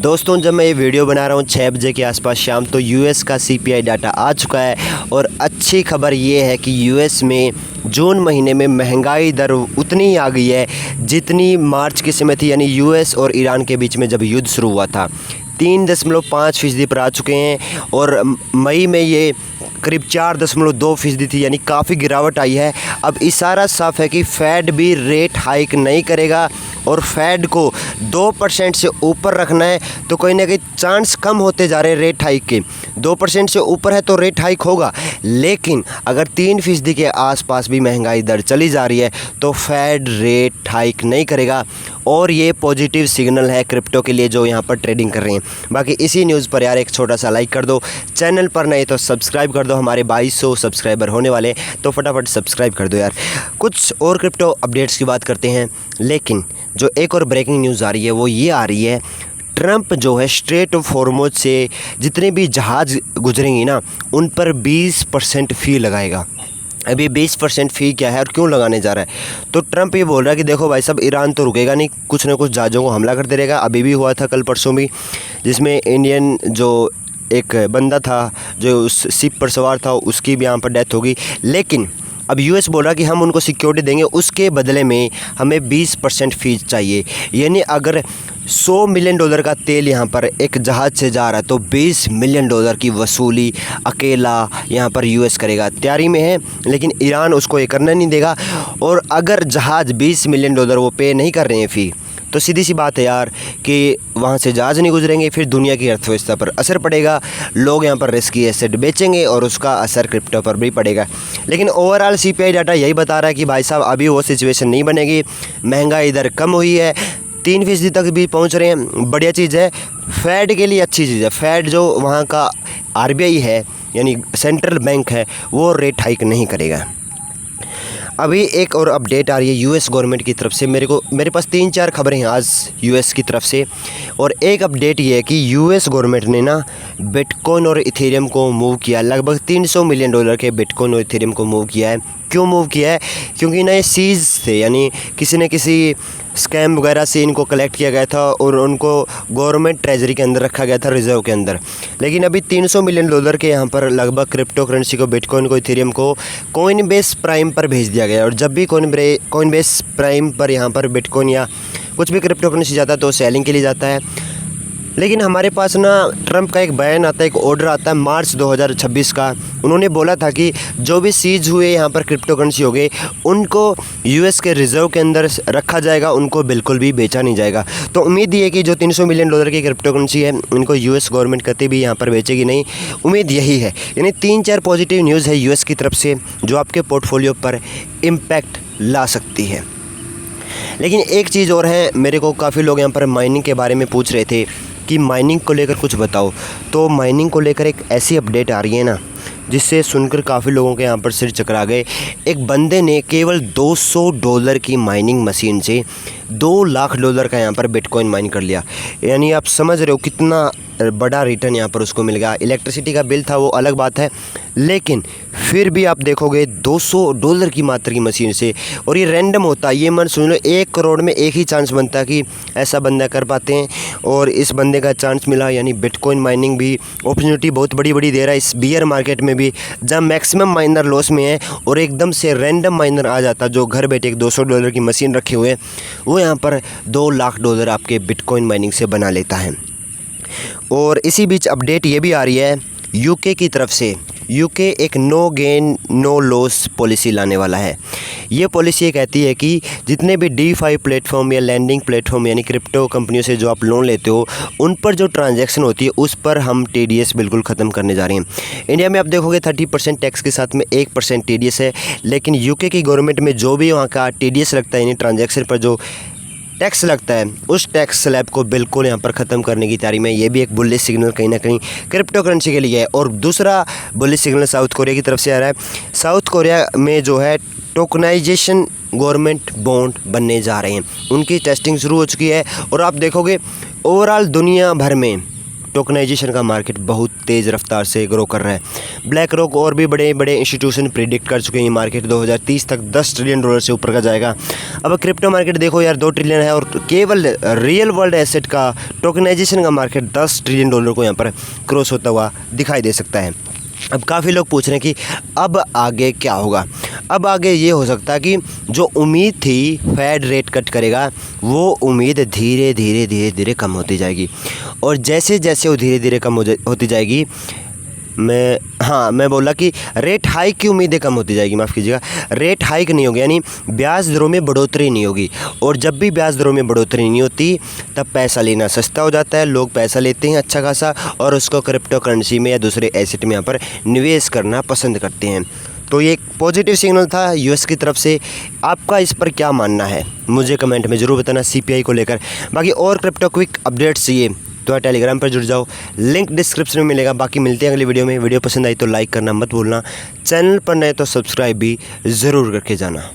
दोस्तों जब मैं ये वीडियो बना रहा हूँ 6 बजे के आसपास शाम, तो यूएस का सीपीआई डाटा आ चुका है। और अच्छी खबर ये है कि यूएस में जून महीने में महंगाई दर उतनी आ गई है जितनी मार्च के समय थी, यानी यूएस और ईरान के बीच में जब युद्ध शुरू हुआ था। 3.5% पर आ चुके हैं और मई में ये करीब 4.2% थी, यानी काफ़ी गिरावट आई है। अब इशारा साफ है कि फेड भी रेट हाइक नहीं करेगा और फेड को 2% से ऊपर रखना है, तो कहीं ना कहीं चांस कम होते जा रहे हैं रेट हाइक के। 2% से ऊपर है तो रेट हाइक होगा, लेकिन अगर 3% के आसपास भी महंगाई दर चली जा रही है तो फेड रेट हाइक नहीं करेगा। और ये पॉजिटिव सिग्नल है क्रिप्टो के लिए जो यहाँ पर ट्रेडिंग कर रहे हैं। बाकी इसी न्यूज़ पर यार एक छोटा सा लाइक कर दो, चैनल पर नहीं तो सब्सक्राइब कर दो। हमारे 2200 सब्सक्राइबर होने वाले, तो फटाफट सब्सक्राइब कर दो यार। कुछ और क्रिप्टो अपडेट्स की बात करते हैं, लेकिन जो एक और ब्रेकिंग न्यूज़ आ रही है वो ये आ रही है, ट्रंप जो है स्ट्रेट ऑफ हॉर्मुज़ से जितने भी जहाज़ गुजरेंगे ना उन पर 20% फ़ी लगाएगा। अभी 20% फ़ी क्या है और क्यों लगाने जा रहा है? तो ट्रंप ये बोल रहा है कि देखो भाई साहब, ईरान तो रुकेगा नहीं, कुछ ना कुछ जहाज़ों को हमला करते रहेगा। अभी भी हुआ था कल परसों भी, जिसमें इंडियन जो एक बंदा था जो उस शिप पर सवार था उसकी भी यहाँ पर डेथ होगी। लेकिन अब यूएस बोल रहा कि हम उनको सिक्योरिटी देंगे, उसके बदले में हमें 20% फ़ीस चाहिए। यानी अगर $100 मिलियन का तेल यहाँ पर एक जहाज़ से जा रहा है तो $20 मिलियन की वसूली अकेला यहाँ पर यूएस करेगा। तैयारी में है, लेकिन ईरान उसको ये करना नहीं देगा। और अगर जहाज़ $20 मिलियन वो पे नहीं कर रहे हैं फ़ी, तो सीधी सी बात है यार कि वहाँ से जहाज़ नहीं गुजरेंगे, फिर दुनिया की अर्थव्यवस्था पर असर पड़ेगा। लोग यहाँ पर रिस्की एसेट बेचेंगे और उसका असर क्रिप्टो पर भी पड़ेगा। लेकिन ओवरऑल सीपीआई डाटा यही बता रहा है कि भाई साहब अभी वो सिचुएशन नहीं बनेगी, महंगाई इधर कम हुई है, 3% तक भी पहुँच रहे हैं, बढ़िया चीज़ है। फेड के लिए अच्छी चीज़ है। फेड जो वहाँ का आरबीआई है यानी सेंट्रल बैंक है, वो रेट हाइक नहीं करेगा। अभी एक और अपडेट आ रही है यूएस गवर्नमेंट की तरफ से। मेरे पास 3-4 खबरें हैं आज यूएस की तरफ से। और एक अपडेट ये है कि यूएस गवर्नमेंट ने ना बिटकॉइन और इथेरियम को मूव किया। लगभग $300 मिलियन के बिटकॉइन और इथेरियम को मूव किया है। क्यों मूव किया है? क्योंकि ना ये सीज थे, यानी किसी न किसी स्कैम वगैरह से इनको कलेक्ट किया गया था और उनको गवर्नमेंट ट्रेजरी के अंदर रखा गया था, रिजर्व के अंदर। लेकिन अभी $300 मिलियन के यहाँ पर लगभग क्रिप्टो करेंसी को, बिटकॉइन को, इथेरियम को कॉइनबेस प्राइम पर भेज दिया गया। और जब भी कॉइनबेस प्राइम पर यहाँ पर बिटकॉइन या कुछ भी क्रिप्टो करेंसी जाता है तो सेलिंग के लिए जाता है। लेकिन हमारे पास ना ट्रंप का एक बयान आता है, एक ऑर्डर आता है मार्च 2026 का। उन्होंने बोला था कि जो भी सीज हुए यहाँ पर क्रिप्टो करेंसी हो गए उनको यूएस के रिज़र्व के अंदर रखा जाएगा, उनको बिल्कुल भी बेचा नहीं जाएगा। तो उम्मीद ये है कि जो $300 मिलियन की क्रिप्टो करेंसी है उनको यूएस गवर्नमेंट कभी भी यहाँ पर बेचेगी नहीं, उम्मीद यही है। यानी 3-4 पॉजिटिव न्यूज़ है यूएस की तरफ से जो आपके पोर्टफोलियो पर इम्पैक्ट ला सकती है। लेकिन एक चीज़ और है, मेरे को काफ़ी लोग यहाँ पर माइनिंग के बारे में पूछ रहे थे कि माइनिंग को लेकर कुछ बताओ। तो माइनिंग को लेकर एक ऐसी अपडेट आ रही है ना जिससे सुनकर काफ़ी लोगों के यहाँ पर सिर चकरा गए। एक बंदे ने केवल $200 की माइनिंग मशीन से $2 लाख का यहाँ पर बिटकॉइन माइन कर लिया। यानी आप समझ रहे हो कितना बड़ा रिटर्न यहाँ पर उसको मिल गया। इलेक्ट्रिसिटी का बिल था वो अलग बात है, लेकिन फिर भी आप देखोगे $200 की मात्र की मशीन से। और ये रैंडम होता है, ये मन सुन लो, 1 करोड़ में एक ही चांस बनता है कि ऐसा बंदा कर पाते हैं। और इस बंदे का चांस मिला, यानी बिटकॉइन माइनिंग भी अपॉर्चुनिटी बहुत बड़ी बड़ी दे रहा है इस बियर मार्केट में भी, जहाँ मैक्सिमम माइनर लॉस में है और एकदम से रैंडम माइनर आ जाता जो घर बैठे एक $200 की मशीन रखे हुए हैं, वो यहाँ पर $2 लाख आपके बिटकॉइन माइनिंग से बना लेता है। और इसी बीच अपडेट ये भी आ रही है यूके की तरफ से। यूके एक no gain no loss policy लाने वाला है। ये पॉलिसी ये कहती है कि जितने भी DeFi प्लेटफॉर्म या लैंडिंग प्लेटफॉर्म यानी क्रिप्टो कंपनियों से जो आप लोन लेते हो उन पर जो ट्रांजैक्शन होती है उस पर हम TDS बिल्कुल ख़त्म करने जा रहे हैं। इंडिया में आप देखोगे 30% टैक्स के साथ में 1% TDS है, लेकिन यूके की गवर्नमेंट में जो भी वहाँ का TDS लगता है यानी ट्रांजैक्शन पर जो टैक्स लगता है उस टैक्स स्लैब को बिल्कुल यहाँ पर ख़त्म करने की तैयारी में। ये भी एक बुलिश सिग्नल कहीं ना कहीं क्रिप्टो करेंसी के लिए है। और दूसरा बुलिश सिग्नल साउथ कोरिया की तरफ से आ रहा है। साउथ कोरिया में जो है टोकनाइजेशन गवर्नमेंट बॉन्ड बनने जा रहे हैं, उनकी टेस्टिंग शुरू हो चुकी है। और आप देखोगे ओवरऑल दुनिया भर में टोकनाइजेशन का मार्केट बहुत तेज़ रफ्तार से ग्रो कर रहा है। ब्लैक रॉक और भी बड़े बड़े इंस्टीट्यूशन प्रिडिक्ट कर चुके हैं ये मार्केट 2030 तक $10 ट्रिलियन से ऊपर का जाएगा। अब क्रिप्टो मार्केट देखो यार, 2 ट्रिलियन है और केवल रियल वर्ल्ड एसेट का टोकनाइजेशन का मार्केट $10 ट्रिलियन को यहाँ पर क्रॉस होता हुआ दिखाई दे सकता है। अब काफ़ी लोग पूछ रहे हैं कि अब आगे क्या होगा। अब आगे ये हो सकता है कि जो उम्मीद थी फेड रेट कट करेगा, वो उम्मीद धीरे धीरे धीरे धीरे कम होती जाएगी, और जैसे जैसे वो धीरे धीरे कम होती जाएगी, मैं बोला कि रेट हाइक की उम्मीदें कम होती जाएगी, माफ़ कीजिएगा, रेट हाइक नहीं होगी, यानी ब्याज दरों में बढ़ोतरी नहीं होगी। और जब भी ब्याज दरों में बढ़ोतरी नहीं होती तब पैसा लेना सस्ता हो जाता है, लोग पैसा लेते हैं अच्छा खासा और उसको क्रिप्टो करेंसी में या दूसरे एसेट में यहाँ पर निवेश करना पसंद करते हैं। तो ये एक पॉजिटिव सिग्नल था यूएस की तरफ से। आपका इस पर क्या मानना है मुझे कमेंट में ज़रूर बताना सीपीआई को लेकर। बाकी और क्रिप्टो क्विक अपडेट्स चाहिए तो टेलीग्राम पर जुड़ जाओ, लिंक डिस्क्रिप्शन में मिलेगा। बाकी मिलते हैं अगली वीडियो में। वीडियो पसंद आई तो लाइक करना मत भूलना, चैनल पर नए तो सब्सक्राइब भी ज़रूर करके जाना।